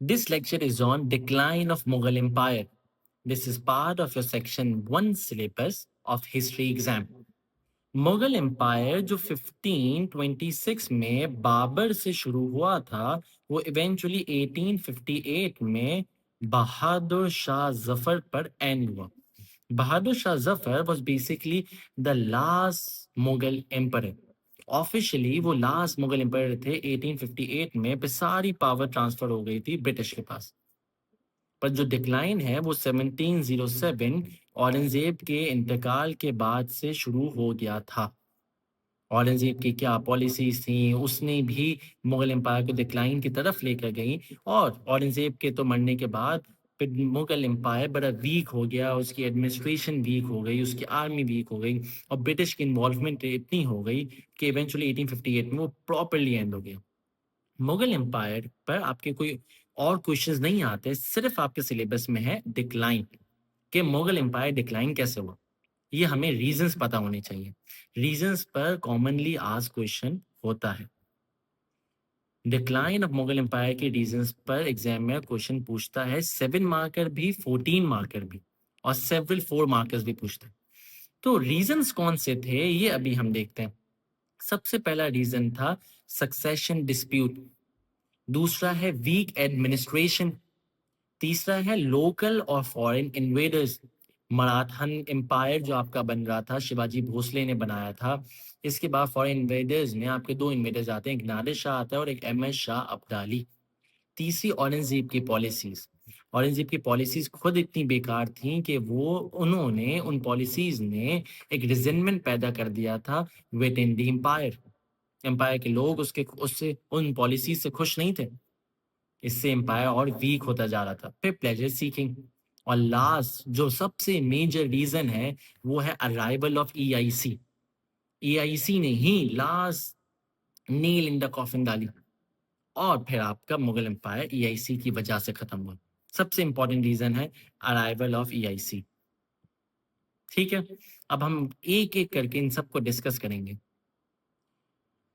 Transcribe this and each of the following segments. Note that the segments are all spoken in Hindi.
This lecture is on decline of Mughal Empire. This is part of your section 1 syllabus of history exam. Mughal empire जो 1526 में बाबर से शुरू हुआ था, वो इवेंचुअली 1858 में बहादुर शाह जफर पर एंड हुआ. Bahadur Shah Zafar was basically the last Mughal empire. Officially वो लास्ट मुगल एम्पायर थे. 1858 में पे सारी पावर ट्रांसफर हो गई थी ब्रिटिश के पास. पर जो डिक्लाइन है वो 1707 औरंगजेब के इंतकाल के बाद से शुरू हो गया था. औरंगजेब की क्या पॉलिसीज थी, उसने भी मुगल एम्पायर को डिक्लाइन की तरफ लेकर गई. और औरंगजेब के तो मरने के बाद फिर मुगल एम्पायर बड़ा वीक हो गया, उसकी एडमिनिस्ट्रेशन वीक हो गई, उसकी आर्मी वीक हो गई, और ब्रिटिश की इन्वॉल्वमेंट इतनी हो गई कि इवेंचुअली 1858 में वो प्रॉपरली एंड हो गया. मुगल एम्पायर पर आपके कोई और क्वेश्चंस नहीं आते, सिर्फ आपके सिलेबस में है डिक्लाइन, कि मुगल एम्पायर डिक्लाइन कैसे हुआ. ये हमें रीजंस पता होने चाहिए. रीजंस पर कॉमनली आस्क्ड क्वेश्चन होता है. डिक्लाइन ऑफ मुगल एम्पायर के रीजंस पर एग्जाम में क्वेश्चन पूछता है. 7 मार्कर भी, 14 मार्कर भी, और सेवरल 4 मार्कर्स भी पूछते हैं. तो रीजंस कौन से थे ये अभी हम देखते हैं. सबसे पहला रीजन था सक्सेशन डिस्प्यूट. दूसरा है वीक एडमिनिस्ट्रेशन. तीसरा है लोकल और फॉरेन इन्वेडर्स. मराठन एम्पायर जो आपका बन रहा था, शिवाजी भोसले ने बनाया था. इसके बाद फॉरेन इन्वेडर्स में आपके दो इन्वेडर्स आते हैं, एक नादिर शाह आता है और एक अहमद शाह अब्दाली. तीसरी औरंगजेब की पॉलिसीज. औरंगजेब की पॉलिसीज खुद इतनी बेकार थी कि वो उन्होंने उन पॉलिसीज ने एक रिजेंटमेंट पैदा कर दिया था within the empire. Empire के लोग उससे उन पॉलिसीज से खुश नहीं थे. इससे एम्पायर और वीक होता जा रहा था. फिर प्लेजर सीकिंग. और लास्ट जो सबसे मेजर रीजन है वो है अराइवल ऑफ ईआईसी. ईआईसी ने ही last nail in the coffin डाली, और फिर आपका मुगल एम्पायर ईआईसी की वजह से खत्म हुआ. सबसे इंपॉर्टेंट रीजन है अराइवल ऑफ ईआईसी. ठीक है, अब हम एक एक करके इन सबको डिस्कस करेंगे.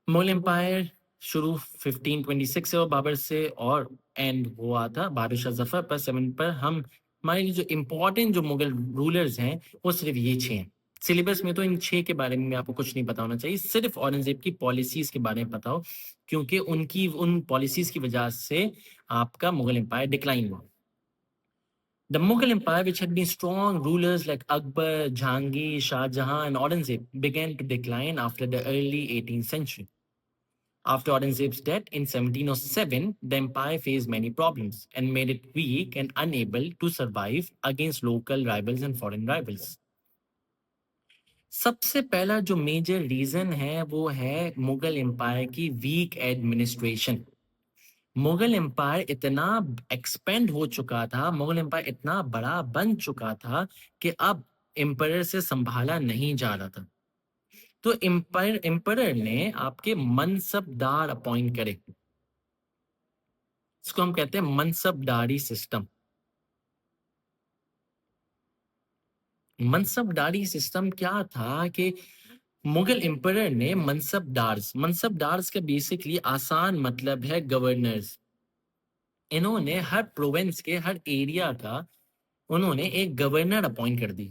मुगल एम्पायर शुरू 1526 से और बाबर से, और एंड हुआ था बहादुर शाह जफर पर 7 पर. हम हमारे लिए जो इम्पोर्टेंट जो मुगल रूलर्स हैं वो सिर्फ ये 6 हैं. सिलेबस में तो इन 6 के बारे में आपको कुछ नहीं पता होना चाहिए, सिर्फ औरंगजेब की पॉलिसीज के बारे में पता हो, क्योंकि उनकी उन पॉलिसीज की वजह से आपका मुगल एम्पायर डिक्लाइन हुआ. The Mughal Empire, which had been strong rulers like Akbar, Jahangir, Shah Jahan, and Aurangzeb, began to decline after the early 18th century. After Aurangzeb's death in 1707, the empire faced many problems and made it weak and unable to survive against local rivals and foreign rivals. सबसे पहला जो मेजर रीजन है वो है मुगल एम्पायर की वीक एडमिनिस्ट्रेशन. मुगल एम्पायर इतना एक्सपेंड हो चुका था, मुगल एम्पायर इतना बड़ा बन चुका था कि अब एम्पायर से संभाला नहीं जा रहा था. तो एम्पायर ने आपके मनसबदार अपॉइंट करे. इसको हम कहते हैं मनसबदारी सिस्टम. मनसबदारी सिस्टम क्या था कि मुगल एम्पायर ने मनसबदार्स का बेसिकली आसान मतलब है गवर्नर्स. इन्होंने हर प्रोविंस के हर एरिया का उन्होंने एक गवर्नर अपॉइंट कर दी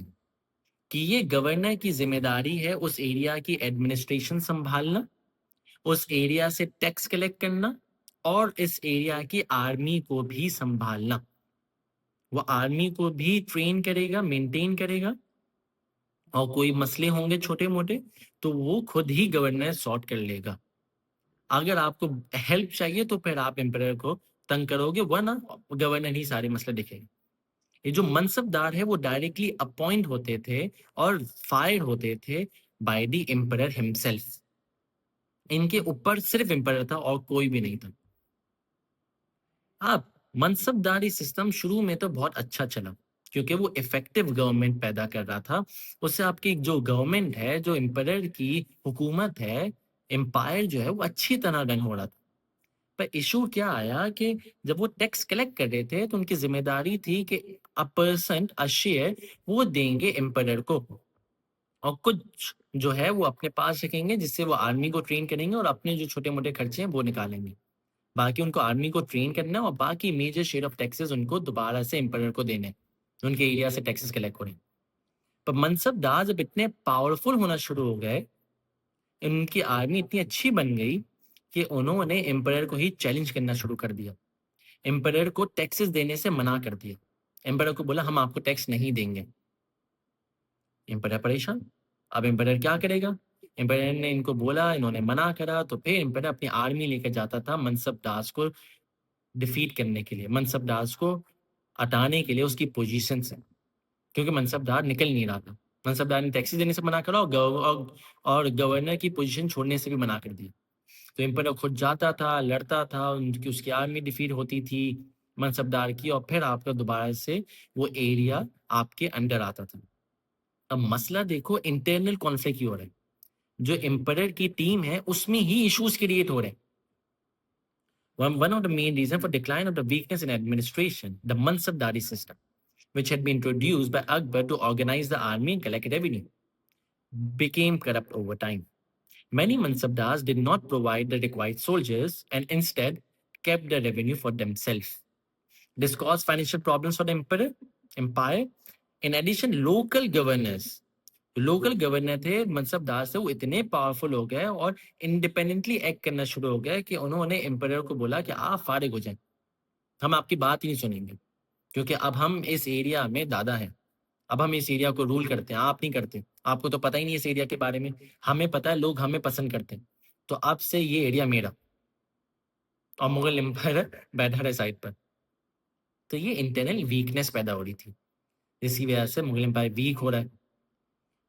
कि ये गवर्नर की जिम्मेदारी है उस एरिया की एडमिनिस्ट्रेशन संभालना, उस एरिया से टैक्स कलेक्ट करना, और इस एरिया की आर्मी को भी संभालना. वो आर्मी को भी ट्रेन करेगा, मेंटेन करेगा, और कोई मसले होंगे छोटे मोटे तो वो खुद ही गवर्नर सॉर्ट कर लेगा. अगर आपको हेल्प चाहिए तो फिर आप एम्पायर को तंग करोगे, वरना गवर्नर ही सारे मसले देखेगा. ये जो मनसबदार है वो डायरेक्टली अपॉइंट होते थे और फायर होते थे बाय द एम्पायर हिमसेल्फ. इनके ऊपर सिर्फ एम्पायर था और कोई भी नहीं था. अब मनसबदारी सिस्टम शुरू में तो बहुत अच्छा चला क्योंकि वो इफेक्टिव गवर्नमेंट पैदा कर रहा था. उससे आपकी जो गवर्नमेंट है, जो एम्पायर की हुकूमत है, एम्पायर जो है वो अच्छी तरह रन हो रहा था. पर इशू क्या आया कि जब वो टैक्स कलेक्ट कर रहे थे तो उनकी जिम्मेदारी थी कि अ परसेंट अ शेयर वो देंगे एम्पायर को, और कुछ जो है वो अपने पास रखेंगे जिससे वो आर्मी को ट्रेन करेंगे और अपने जो छोटे मोटे खर्चे हैं वो निकालेंगे. बाकी उनको आर्मी को ट्रेन करना है और बाकी मेजर शेयर ऑफ टैक्सेस उनको दोबारा से एम्परर को देने हैं। उनके एरिया से टैक्सेस कलेक्ट हो रहे हैं। पर मनसबदार जब इतने पावरफुल होना शुरू हो गए, उनकी आर्मी इतनी अच्छी बन गई कि उन्होंने एम्परर को ही चैलेंज करना शुरू कर दिया। एम्परर को टैक्सेस देने से मना कर दिया। एम्परर को बोला हम आपको टैक्स नहीं देंगे। एम्परर परेशान। अब एम्परर क्या करेगा? एम्परर ने इनको बोला, इन्होंने मना करा, तो फिर एम्परर अपनी आर्मी लेकर जाता था मनसबदार को डिफीट करने के लिए, मनसबदार को हटाने के लिए उसकी पोजीशन से, क्योंकि मनसबदार निकल नहीं रहा था। मनसबदार ने टैक्सी देने से मना करा और गवर्नर की पोजीशन छोड़ने से भी मना कर दिया। तो एम्परर खुद जाता था, लड़ता था, उनकी उसकी आर्मी डिफीट होती थी मनसबदार की, और फिर आपका दोबारा से वो एरिया आपके अंडर आता था। अब मसला देखो, इंटरनल कॉन्फ्लिक्ट ही हो रहा है। जो एम्परर की टीम है उसमें ही इश्यूज क्रिएट हो रहे हैं। One of the main reasons for decline of the weakness in administration, the Mansabdari system, which had been introduced by Akbar to organize the army and collect revenue, became corrupt over time. Many Mansabdars did not provide the required soldiers and instead kept the revenue for themselves. This caused financial problems for the empire. In addition, local governor थे मनसबदार से, वो इतने पावरफुल हो गए और इंडिपेंडेंटली एक्ट करना शुरू हो गया कि उन्होंने एम्परर को बोला कि आप फारिग हो जाएं, हम आपकी बात ही नहीं सुनेंगे, क्योंकि अब हम इस एरिया में दादा हैं, अब हम इस एरिया को रूल करते हैं, आप नहीं करते, आपको तो पता ही नहीं इस एरिया के बारे में, हमें पता है, लोग हमें पसंद करते हैं, तो अब से ये एरिया मेरा। और मुगल एम्पायर बैठा रहे साइड पर। तो ये इंटरनल वीकनेस पैदा हो रही थी, इसी वजह से मुगल एम्पायर वीक हो रहा है।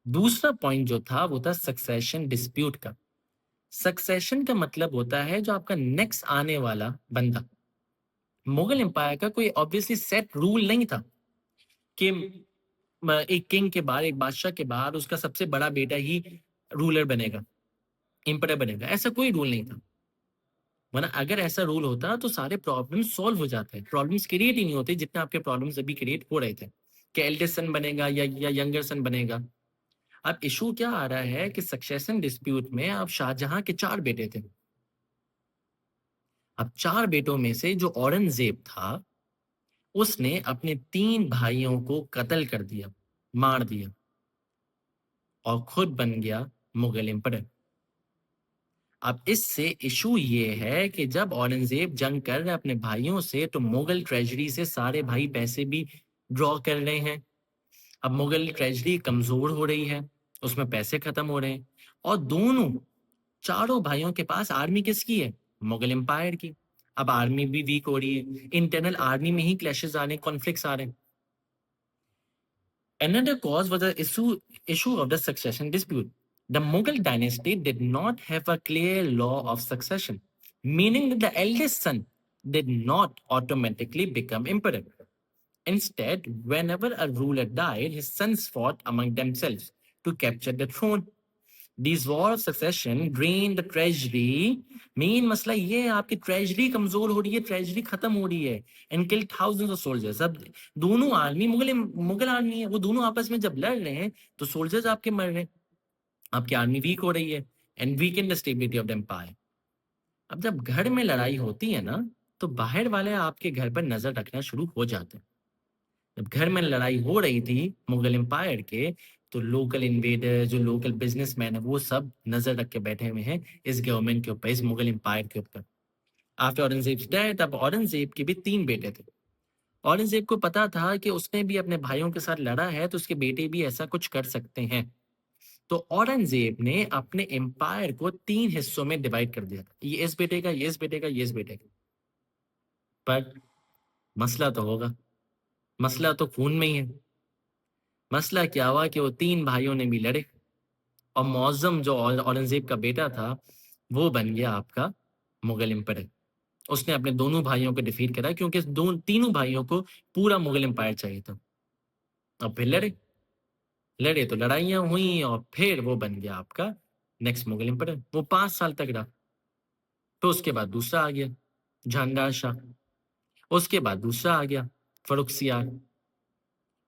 दूसरा पॉइंट जो था वो था सक्सेशन डिस्प्यूट का। सक्सेशन का मतलब होता है जो आपका नेक्स्ट आने वाला बंदा। मुगल एम्पायर का कोई ऑब्वियसली सेट रूल नहीं था कि एक किंग के बाद, एक बादशाह के बाद उसका सबसे बड़ा बेटा ही रूलर बनेगा, एम्परर बनेगा, ऐसा कोई रूल नहीं था। वरना अगर ऐसा रूल होता तो सारे प्रॉब्लम्स सॉल्व हो जाते हैं, प्रॉब्लम्स क्रिएट ही नहीं होते जितने आपके प्रॉब्लम्स अभी क्रिएट हो रहे थे कि एल्डेस्ट सन बनेगा या यंगर सन बनेगा। अब इशू क्या आ रहा है कि सक्सेशन डिस्प्यूट में अब शाहजहां के 4 बेटे थे। अब 4 बेटों में से जो औरंगजेब था, उसने अपने 3 भाइयों को कत्ल कर दिया, मार दिया, और खुद बन गया मुगल एम्परर। अब इससे इशू ये है कि जब औरंगजेब जंग कर रहे हैं अपने भाइयों से, तो मुगल ट्रेजरी से सारे भाई पैसे भी ड्रॉ कर रहे हैं। अब मुगल ट्रेजरी कमजोर हो रही है, उसमें पैसे खत्म हो रहे हैं, और दोनों चारों भाइयों के पास आर्मी किसकी है? मुगल एम्पायर की। अब आर्मी भी वीक हो रही है, इंटरनल आर्मी में ही क्लैशेस आ रहे हैं, कॉन्फ्लिक्ट्स आ रहे हैं। Another cause was the issue of the succession dispute. The Mughal dynasty did not have a clear law of succession, meaning that the eldest son did not automatically become emperor. Instead, whenever a ruler died, his sons fought among themselves to capture the throne. These war of succession drain the treasury. Main मसला ये है, आपकी ट्रेजरी कमजोर हो रही है, ट्रेजरी खत्म हो रही है, and kill thousands of soldiers. अब दोनों आर्मी मुगल आर्मी है, वो दोनों आपस में जब लड़ रहे हैं तो सोल्जर्स आपके मर रहे हैं, आपकी आर्मी वीक हो रही है, and weak in the stability of the empire. अब जब घर में लड़ाई होती है ना, तो बाहर वाले आपके घर पर नजर रखना शुरू हो जाते हैं। जब घर में लड़ाई हो रही थी मुगल एम्पायर के, तो लोकल इन्वेडर, जो लोकल बिजनेसमैन है, वो सब नजर रख के बैठे हुए हैं इस गवर्नमेंट के ऊपर, इस मुगल एम्पायर के ऊपर। आफ्टर औरंगजेब डेथ, अब औरंगजेब के भी 3 बेटे थे। औरंगजेब को पता था कि उसने भी अपने भाइयों के साथ लड़ा है, तो उसके बेटे भी ऐसा कुछ कर सकते हैं। तो औरंगजेब ने अपने एम्पायर को 3 हिस्सों में डिवाइड कर दिया, ये इस बेटे का, ये इस बेटे का, ये इस बेटे का। पर मसला तो होगा, मसला तो खून में ही है। मसला क्या हुआ कि वो 3 भाइयों ने भी लड़े, और मौज़म जो औरंगजेब का बेटा था, वो बन गया आपका मुगल एम्पायर। उसने अपने दोनों भाइयों को डिफीट करा, क्योंकि तीनों भाइयों को पूरा मुगल एम्पायर चाहिए था। अब फिर लड़े तो लड़ाइयां हुई, और फिर वो बन गया आपका नेक्स्ट मुगल एम्पायर। वो 5 साल तक रहा। तो उसके बाद दूसरा आ गया जहांगीर शाह, उसके बाद दूसरा आ गया फर्रुखसियार।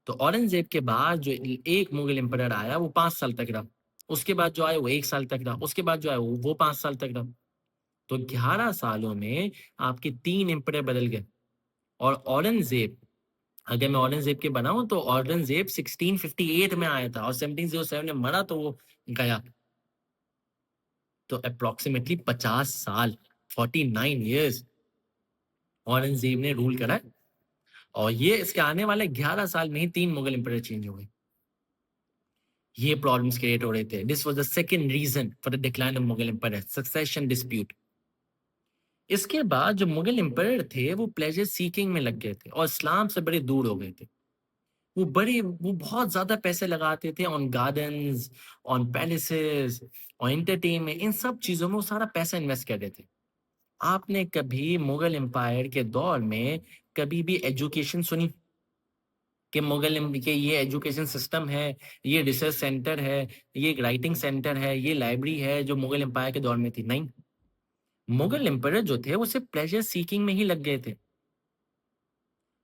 तो औरंगजेब के बाद जो एक मुगल एम्पायर आया, वो 5 साल तक रहा। उसके बाद जो आया वो 1 साल तक रहा। उसके बाद जो आया वो 5 साल तक रहा। तो 11 सालों में आपके 3 एम्पायर बदल गए। और औरंगजेब, अगर मैं औरंगजेब के बनाऊं तो औरंगजेब 1658 में आया था और 1707 में मरा तो वो गया। तो अप्रोक्सीमेटली 50 साल, 49 इयर्स औरंगजेब ने रूल करा है। और ये इसके आने वाले 11 साल में ही 3 मुगल एम्पायर चेंज हो गए। ये प्रॉब्लम्स क्रिएट हो रहे थे। This was the second reason for the decline of Mughal empire, succession dispute. इसके बाद जो मुगल एम्पायर थे वो प्लेजर सीकिंग में लग गए थे और इस्लाम से बड़े दूर हो गए थे। वो बहुत ज्यादा पैसे लगाते थे ऑन गार्डन्स, ऑन पैलेसेस, और एंटरटेनमेंट, इन सब चीजों में वो सारा पैसा इन्वेस्ट कर रहे थे। आपने कभी मुगल एम्पायर के दौर में कभी भी एजुकेशन सुनी कि के ये एजुकेशन सिस्टम है, ये रिसर्च सेंटर है, ये एक राइटिंग सेंटर है, ये लाइब्रेरी है जो मुगल एम्पायर के दौर में थी? नहीं। मुगल एम्पायर जो थे वो सिर्फ प्लेजर सीकिंग में ही लग गए थे।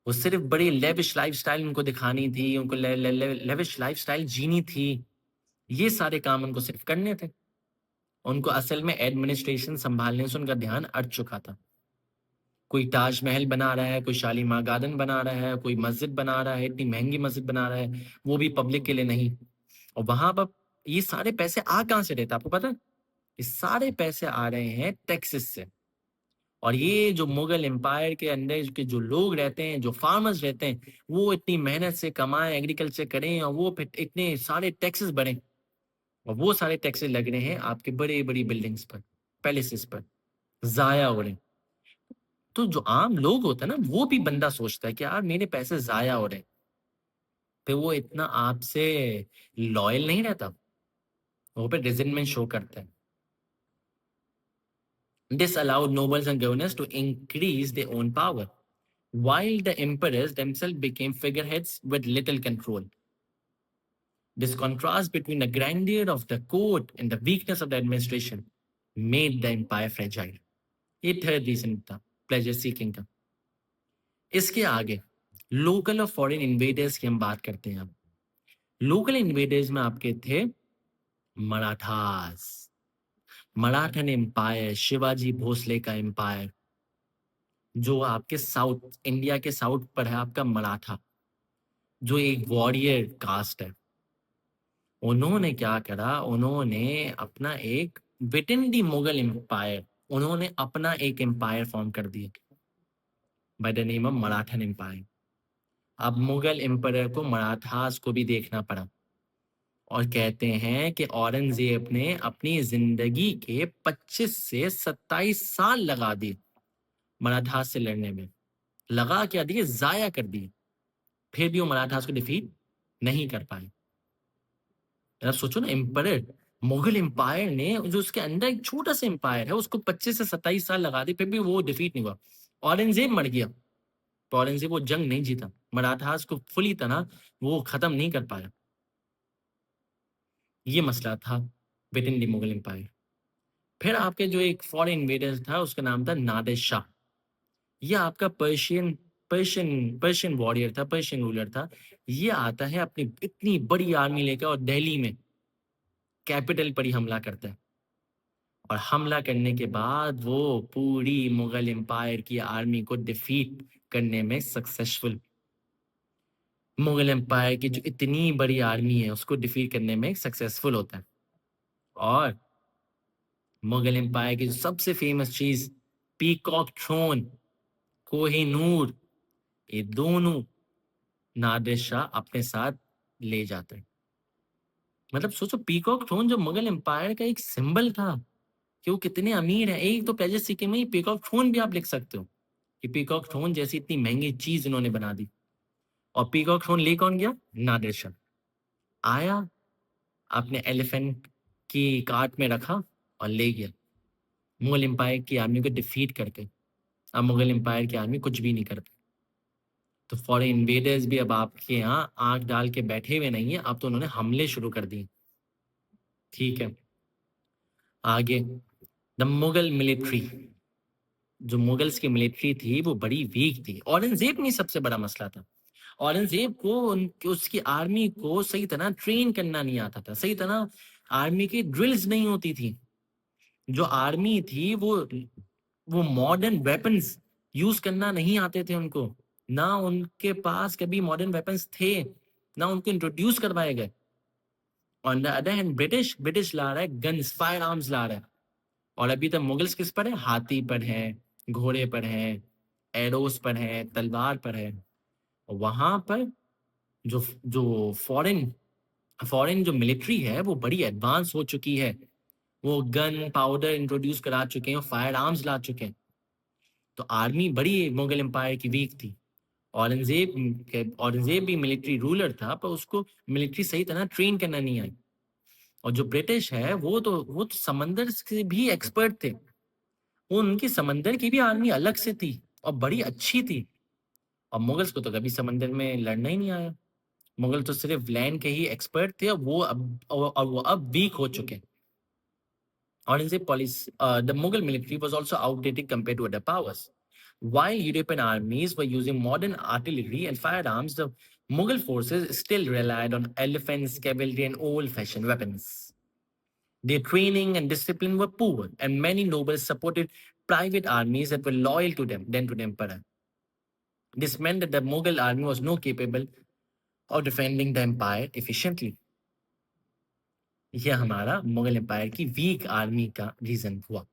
वो सिर्फ बड़ी लेविश लाइफस्टाइल उनको दिखानी थी, उनको लेविश लाइफस्टाइल जीनी थी। ये सारे काम उनको सिर्फ करने थे। उनको असल में एडमिनिस्ट्रेशन संभालने से उनका ध्यान हट चुका था। कोई ताजमहल बना रहा है, कोई शालीमार गार्डन बना रहा है, कोई मस्जिद बना रहा है, इतनी महंगी मस्जिद बना रहा है, वो भी पब्लिक के लिए नहीं। और वहां पर ये सारे पैसे आ कहां से रहे थे आपको पता है? ये सारे पैसे आ रहे हैं टैक्सेस से। और ये जो मुगल एम्पायर के अंदर के जो लोग रहते हैं, जो फार्मर्स रहते हैं, वो इतनी मेहनत से कमाएं, एग्रीकल्चर करें, और वो फिर इतने सारे टैक्सेस बढ़े। और वो सारे टैक्सेस लग रहे हैं आपके बड़े बड़ी बिल्डिंग्स पर, पैलेसेस पर, जाया हो रहे हैं। तो जो आम लोग होता है ना, वो भी बंदा सोचता है कि यार मेरे पैसे जाया हो रहे हैं, फिर वो इतना आपसे लॉयल नहीं रहता, वो पे रिजेंटमेंट शो करता है। This allowed nobles and governors to increase their own power, while the emperors themselves became figureheads with little control. This contrast between the grandeur of the court and the weakness of the administration made the empire fragile. ये थर्ड रीजन था प्लेजर सीकिंग का। इसके आगे लोकल और फॉरेन इन्वेडर्स की हम बात करते हैं। अब लोकल इन्वेडर्स में आपके थे मराठास, मराठन एम्पायर, शिवाजी भोसले का एम्पायर, जो आपके साउथ इंडिया के साउथ पर है आपका मराठा, जो एक वॉरियर कास्ट है। उन्होंने क्या करा, उन्होंने अपना एक within the Mughal empire, उन्होंने अपना एक एम्पायर फॉर्म कर दिया by the name of Maratha empire. अब मुगल एम्पायर को मराठास को भी देखना पड़ा। और कहते हैं कि औरंगजेब ने अपनी जिंदगी के 25 से 27 साल लगा दिए मराठास से लड़ने में। लगा क्या दिए, जाया कर दिए, फिर भी वो मराठास को डिफीट नहीं कर पाए। अब सोचो ना, एम्पायर, मुगल एम्पायर ने, जो उसके अंदर एक छोटा सा एम्पायर है, उसको 25 से 27 साल लगा दिए, फिर भी वो डिफीट नहीं हुआ। औरंगजेब मर गया तो औरंगजेब वो जंग नहीं जीता, मराठास को फुली तरह वो खत्म नहीं कर पाया। ये मसला था within the Mughal empire. फिर आपके जो एक फॉरेन इन्वेडर था उसका नाम था नादिर शाह। ये आपका पर्शियन वॉरियर था, पर्शियन रूलर था। ये आता है अपनी इतनी बड़ी आर्मी लेकर और दिल्ली में कैपिटल पर ही हमला करता है। और हमला करने के बाद वो पूरी मुगल एम्पायर की आर्मी को डिफीट करने में सक्सेसफुल। मुगल एम्पायर की जो इतनी बड़ी आर्मी है उसको डिफीट करने में सक्सेसफुल होता है। और मुगल एम्पायर की जो सबसे फेमस चीज, पीकॉक थ्रोन, कोहिनूर, ये दोनों नादिर शाह अपने साथ ले जाते हैं। मतलब सोचो, पीकॉक थ्रोन जो मुगल एम्पायर का एक सिंबल था कि वो कितने अमीर हैं। एक तो प्लेजर सिक्किम में ही पीकॉक थ्रोन भी आप लिख सकते हो कि पीकॉक थ्रोन जैसी इतनी महंगी चीज इन्होंने बना दी। और पीकॉक थ्रोन ले कौन गया? नादिर शाह आया, अपने एलिफेंट की कार्ट में रखा और ले गया, मुगल एम्पायर की आर्मी को डिफीट करके। अब मुगल एम्पायर की आर्मी कुछ भी नहीं कर पाई। तो फॉरेन इन्वेडर्स भी अब आपके यहाँ आंख डाल के बैठे हुए नहीं है, अब तो उन्होंने हमले शुरू कर दिए। ठीक है, आगे द मुगल मिलिट्री, जो मुगल्स की मिलिट्री थी वो बड़ी वीक थी। औरंगजेब में सबसे बड़ा मसला था, औरंगजेब को उसकी आर्मी को सही तरह ट्रेन करना नहीं आता था, सही तरह आर्मी की ड्रिल्स नहीं होती थी। जो आर्मी थी वो मॉडर्न वेपन्स यूज करना नहीं आते थे उनको, ना उनके पास कभी मॉडर्न वेपन्स थे, ना उनको इंट्रोड्यूस करवाए गए। On the other hand British ला रहा है गन्स, फायर आर्म्स ला रहा है। और अभी तक मुगल्स किस पर है? हाथी पर है, घोड़े पर है, एरोस पर है, तलवार पर है। वहां पर जो जो फॉरेन फॉरेन जो मिलिट्री है वो बड़ी एडवांस हो चुकी है। वो गन पाउडर इंट्रोड्यूस करा चुके हैं, फायर आर्म्स ला चुके हैं। तो आर्मी बड़ी मुगल एम्पायर की वीक थी। औरंगजेब भी मिलिट्री रूलर था, पर उसको मिलिट्री सही तरह ट्रेन करना नहीं आई। और जो ब्रिटिश है वो तो समंदर से भी एक्सपर्ट थे। वो उनकी समंदर की भी आर्मी अलग से थी और बड़ी अच्छी थी। और मुगल्स को तो कभी समंदर में लड़ना ही नहीं आया। मुगल तो सिर्फ लैंड के ही एक्सपर्ट थे, और वो अब वीक हो चुके हैं। Aurangzeb policy, the Mughal military was also outdated compared to other powers. While European armies were using modern artillery and firearms, the Mughal forces still relied on elephants, cavalry, and old-fashioned weapons. Their training and discipline were poor, and many nobles supported private armies that were loyal to them than to the emperor. This meant that the Mughal army was not capable of defending the empire efficiently. यह हमारा मुगल एम्पायर की वीक आर्मी का रीजन हुआ।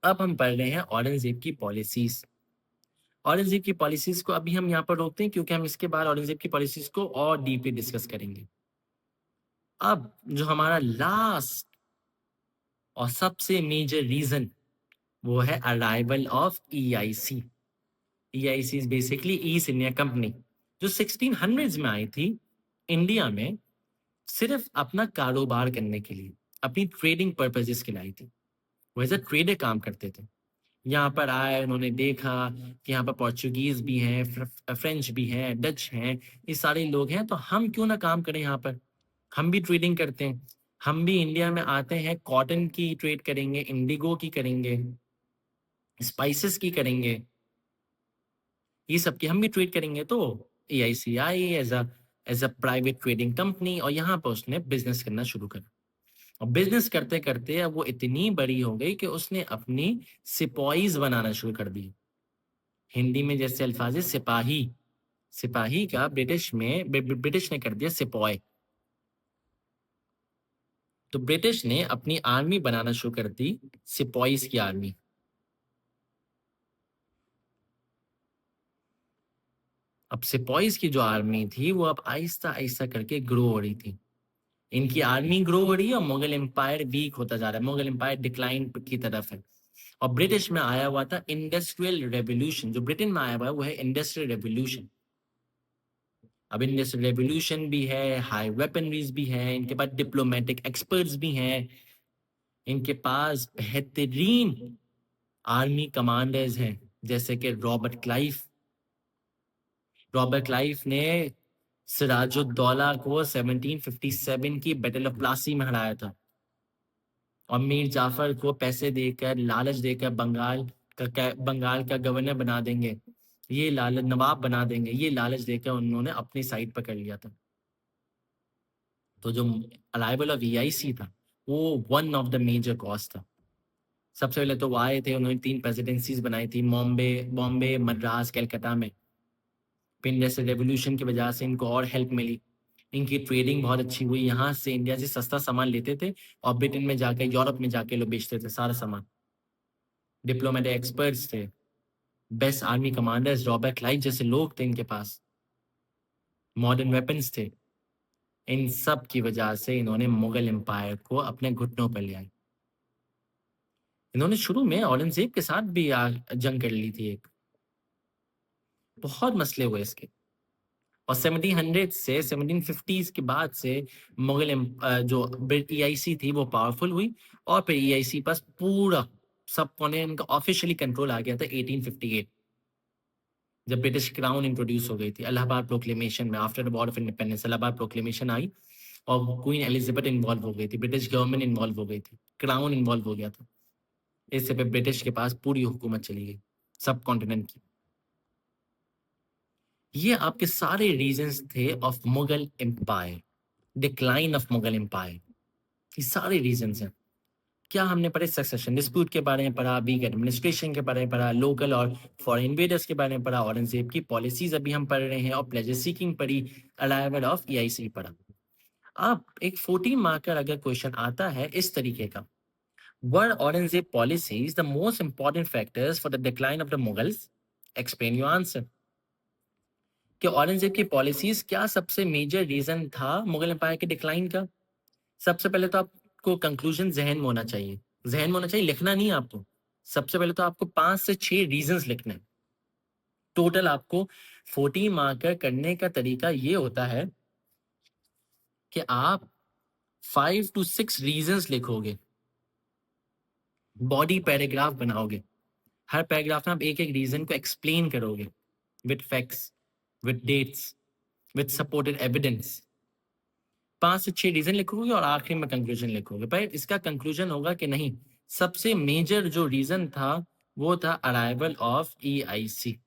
अब हम पढ़ रहे हैं औरंगजेब की पॉलिसीज। औरंगजेब की पॉलिसीज को अभी हम यहाँ पर रोकते हैं, क्योंकि हम इसके बाद औरंगजेब की पॉलिसीज को और डीपली डिस्कस करेंगे। अब जो हमारा लास्ट और सबसे मेजर रीजन वो है arrival of EIC. EIC is basically east India company, जो 1600s में आई थी इंडिया में, सिर्फ अपना कारोबार करने के लिए, अपनी ट्रेडिंग पर्पजेस के लिए आई थी। वो एज अ ट्रेडर काम करते थे। यहाँ पर आए, उन्होंने देखा कि यहाँ पर पोर्चुगीज भी हैं, फ्रेंच भी हैं, डच हैं, ये सारे लोग हैं, तो हम क्यों ना काम करें यहाँ पर। हम भी ट्रेडिंग करते हैं। हम भी इंडिया में आते हैं, कॉटन की ट्रेड करेंगे, इंडिगो की करेंगे, स्पाइसेस की करेंगे, ये सब की हम भी ट्रेड करेंगे। तो EIC as a private trading company, और यहाँ पर उसने बिजनेस करना शुरू करा। और बिजनेस करते करते अब वो इतनी बड़ी हो गई कि उसने अपनी सिपॉइज बनाना शुरू कर दी। हिंदी में जैसे अल्फाज है सिपाही, सिपाही का ब्रिटिश ने कर दिया सिपॉय। तो ब्रिटिश ने अपनी आर्मी बनाना शुरू कर दी, सिपॉइज की आर्मी। अब सिपॉइज की जो आर्मी थी वो अब आहिस्ता आहिस्ता करके ग्रो हो रही थी। इनकी आर्मी ग्रो हो रही है और मुगल एम्पायर वीक होता जा रहा है, मुगल एम्पायर डिक्लाइन की तरफ है। और ब्रिटिश में आया हुआ था इंडस्ट्रियल रेवोल्यूशन। जो ब्रिटेन में आया हुआ है वो है इंडस्ट्रियल रेवोल्यूशन। अब इंडस्ट्रियल रेवोल्यूशन भी है, हाई वेपनरीज भी है, इनके पास डिप्लोमेटिक एक्सपर्ट्स भी हैं, इनके पास बेहतरीन आर्मी कमांडर्स हैं, जैसे कि रॉबर्ट क्लाइव ने सिराजुद्दौला को 1757 की बैटल ऑफ प्लासी में हराया था। और मीर जाफर को पैसे देकर, लालच देकर बंगाल का गवर्नर बना देंगे, ये लालच, नवाब बना देंगे, ये लालच देकर उन्होंने अपनी साइड पर कर लिया था। तो जो अराइवल ऑफ ईआईसी था वो one of the major cause था। सबसे पहले तो वो आए थे, उन्होंने 3 प्रेसिडेंसीज बनाई थी, बॉम्बे, मद्रास, कलकत्ता में। फिर इंडस्ट्रियल रेवोल्यूशन की वजह से इनको और हेल्प मिली। इनकी ट्रेडिंग बहुत अच्छी हुई, यहाँ से इंडिया से सस्ता सामान लेते थे और ब्रिटेन में जाके, यूरोप में जाके लोग बेचते थे सारा सामान। डिप्लोमेटिक एक्सपर्ट्स थे, best army commanders, Robert Clive जैसे लोग थे इनके पास, मॉडर्न वेपन्स थे। इन सब की वजह से इन्होंने मुगल एम्पायर को अपने घुटनों पर ले आए। इन्होंने शुरू में औरंगजेब के साथ भी जंग कर ली थी एक, बहुत मसले हुए इसके। और 1700 से 1750s के बाद से जो ईआईसी थी वो पावरफुल हुई, और फिर ईआईसी पास पूरा सब कॉन्टिनेंट का ऑफिशियली कंट्रोल आ गया था 1858, जब ब्रिटिश क्राउन इंट्रोड्यूस हो गई थी इलाहाबाद प्रोक्लेमेशन में। After the war of independence Allahabad proclamation आई और क्वीन एलिजाबेथ इन्वॉल्व हो गई थी, ब्रिटिश गवर्नमेंट इन्वॉल्व हो गई थी, क्राउन इन्वॉल्व हो गया था। इससे फिर ब्रिटिश के पास पूरी हुकूमत चली गई सब कॉन्टिनेंट की। ये आपके सारे रीजंस थे of Mughal empire, decline of Mughal empire, ये सारे रीजंस हैं। क्या हमने पढ़े? सक्सेशन डिस्प्यूट के बारे में पढ़ा, वीक एडमिनिस्ट्रेशन के बारे में पढ़ा, लोकल और फॉरेन इन्वेडर्स के बारे में पढ़ा, औरंगजेब की पॉलिसीज अभी हम पढ़ रहे हैं और प्लेजर सीकिंग पढ़ी, अराइवल ऑफ ईआईसी पढ़ा। अब एक 14 मार्कर अगर क्वेश्चन आता है इस तरीके का, were Aurangzeb policies the most important factors for the decline of the Mughals? Explain your answer. कि औरंगजेब की पॉलिसीज क्या सबसे मेजर रीजन था मुगल एम्पायर के डिक्लाइन का? सबसे पहले तो आपको कंक्लूजन जहन में होना चाहिए, जहन में होना चाहिए, लिखना नहीं है आपको। सबसे पहले तो आपको 5 से 6 रीजंस लिखने हैं। टोटल आपको 14 मार्कर करने का तरीका ये होता है कि आप 5 to 6 रीजंस लिखोगे, बॉडी पैराग्राफ बनाओगे, हर पैराग्राफ में आप एक एक रीजन को एक्सप्लेन करोगे with facts, with dates, with supported evidence. 5 से 6 रीजन लिखोगे और आखिरी में कंक्लूजन लिखोगे। पर इसका कंक्लूजन होगा कि नहीं, सबसे मेजर जो रीजन था वो था arrival of EIC.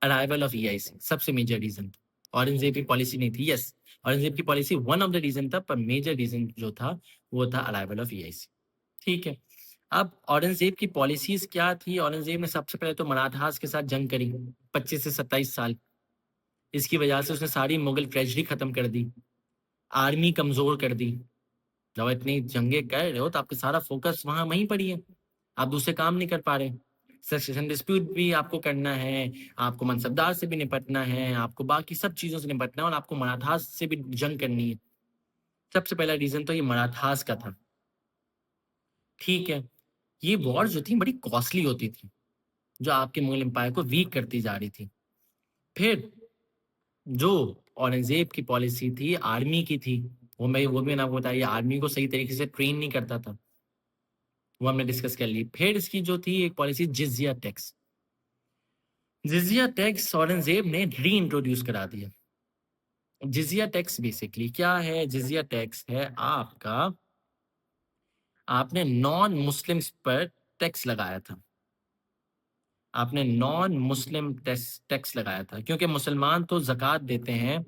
Arrival of EIC सबसे मेजर रीजन था। औरंगजेब की पॉलिसी नहीं थी। यस, औरंगजेब की policy one of the reason था, पर मेजर रीजन जो था वो था अराइवल ऑफ ईआईसी। ठीक है। अब औरंगजेब की पॉलिसीज क्या थी? औरंगजेब ने सबसे पहले तो मराठास के साथ जंग करी 25 से 27 साल। इसकी वजह से उसने सारी मुगल ट्रेजरी खत्म कर दी, आर्मी कमजोर कर दी। जब इतनी जंगे कर रहे हो तो आपका सारा फोकस वहीं पर ही है, आप दूसरे काम नहीं कर पा रहे। सक्सेशन डिस्प्यूट भी आपको करना है, आपको मनसबदार से भी निपटना है, आपको बाकी सब चीजों से निपटना है और आपको मराठास से भी जंग करनी है। सबसे पहला रीजन तो ये मराठास का था। ठीक है। ये वॉर जो थी बड़ी कॉस्टली होती थी, जो आपके मुगल एम्पायर को वीक करती जा रही थी। फिर जो औरंगजेब की पॉलिसी थी आर्मी की थी, वो भी ना बताइए, आर्मी को सही तरीके से ट्रेन नहीं करता था, वो हमने डिस्कस कर ली। फिर इसकी जो थी एक पॉलिसी जिजिया टैक्स, जिजिया टैक्स औरंगजेब ने री इंट्रोड्यूस करा दिया। जिजिया टैक्स बेसिकली क्या है? जिजिया टैक्स है आपका, आपने नॉन मुस्लिम्स पर टैक्स लगाया था, आपने नॉन मुस्लिम टैक्स लगाया था, क्योंकि मुसलमान तो ज़कात देते हैं,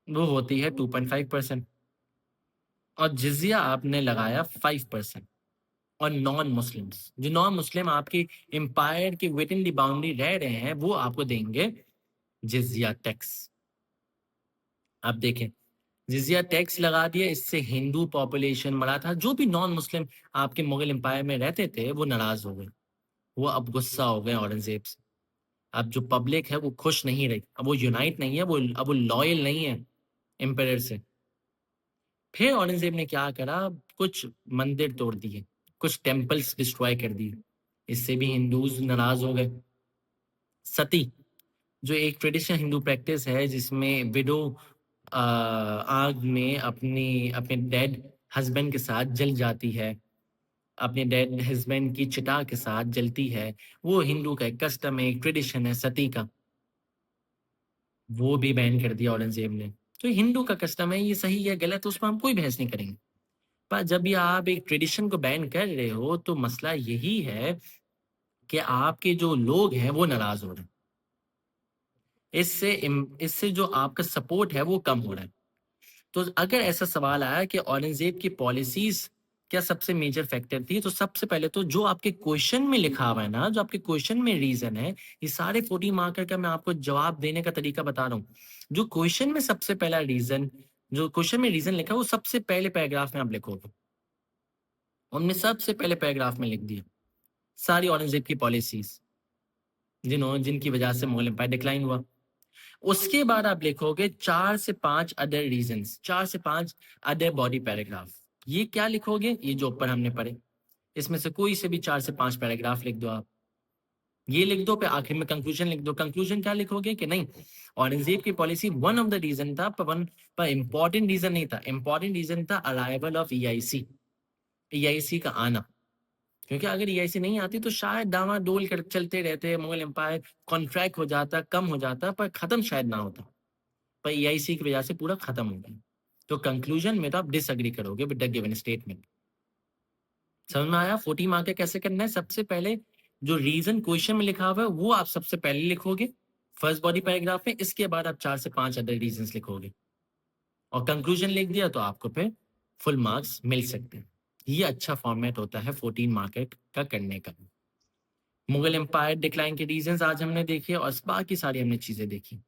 वो होती है 2.5%, और जिजिया आपने लगाया 5%। और नॉन मुस्लिम्स, जो नॉन मुस्लिम आपकी एम्पायर के विद इन द बाउंड्री रह रहे हैं, वो आपको देंगे जिजिया टैक्स। आप देखें, जिजिया टैक्स लगा दिया, इससे हिंदू पॉपुलेशन मराठा जो भी नॉन मुस्लिम आपके मुगल एम्पायर में रहते थे वो नाराज हो गए, वो अब गुस्सा हो गए औरंगजेब से। अब जो पब्लिक है वो खुश नहीं रही, अब वो यूनाइट नहीं है, वो अब वो लॉयल नहीं है एम्पायर से। फिर औरंगजेब ने क्या करा, कुछ मंदिर तोड़ दिए, कुछ टेम्पल्स डिस्ट्रॉय कर दिए, इससे भी हिंदूज नाराज हो गए। सती, जो एक ट्रेडिशनल हिंदू प्रैक्टिस है जिसमें विडो आग में अपनी अपने डेड हस्बैंड के साथ जल जाती है, अपने डेड हस्बैंड की चिता के साथ जलती है, वो हिंदू का एक कस्टम है, एक ट्रेडिशन है सती का, वो भी बैन कर दिया औरंगजेब ने। तो हिंदू का कस्टम है, ये सही है गलत, उसमें हम कोई बहस नहीं करेंगे। पर जब भी आप एक ट्रेडिशन को बैन कर रहे हो तो मसला यही है कि आपके जो लोग हैं वो नाराज हो रहे हैं, इससे जो आपका सपोर्ट है वो कम हो रहा है। तो अगर ऐसा सवाल आया कि औरंगजेब की पॉलिसीज क्या सबसे मेजर फैक्टर थी, तो सबसे पहले तो जो आपके क्वेश्चन में लिखा हुआ है ना, जो आपके क्वेश्चन में रीजन है, ये सारे 14 मार्कर का मैं आपको जवाब देने का तरीका बता रहा हूँ। जो क्वेश्चन में सबसे पहला रीजन, जो क्वेश्चन में रीजन लिखा है वो सबसे पहले पैराग्राफ में आप लिखोगे, उनमें सबसे पहले पैराग्राफ में लिख दिया सारी औरंगजेब की पॉलिसीज जिनकी वजह से मुगल एम्पायर डिक्लाइन हुआ। उसके बाद आप लिखोगे 4 से 5 अदर रीजंस, 4 से 5 अदर बॉडी पैराग्राफ। ये क्या लिखोगे? ये जो ऊपर हमने पढ़े, इसमें से कोई से भी 4 से 5 पैराग्राफ लिख दो आप। ये लिख दो, पे आखिर में कंक्लूजन लिख दो। कंक्लूजन क्या लिखोगे कि नहीं, औरंगजेब की policy one of the reason था, पर इंपॉर्टेंट रीजन नहीं था। इंपॉर्टेंट रीजन था अराइवल ऑफ ईआईसी, ईआईसी का आना। क्योंकि अगर ईआईसी नहीं आती तो शायद डामाडोल कर चलते रहते, मुगल एम्पायर कॉन्ट्रैक्ट हो जाता, कम हो जाता, पर खत्म शायद ना होता। पर ईआईसी की वजह से पूरा खत्म हो गया। तो कंक्लूजन में तो आप डिसएग्री करोगे विद द गिवन स्टेटमेंट। समझ में आया? 40 मार्क का कैसे करना है? सबसे पहले जो रीजन क्वेश्चन में लिखा हुआ है वो आप सबसे पहले लिखोगे फर्स्ट बॉडी पैराग्राफ में, इसके बाद आप 4 से 5 अदर रीजंस लिखोगे और कंक्लूजन लिख दिया तो आपको फिर फुल मार्क्स मिल सकते हैं। ये अच्छा फॉर्मेट होता है 14 मार्कर का करने का। मुगल एम्पायर डिक्लाइन के रीजंस आज हमने देखे और बाकी सारी हमने चीजें देखी।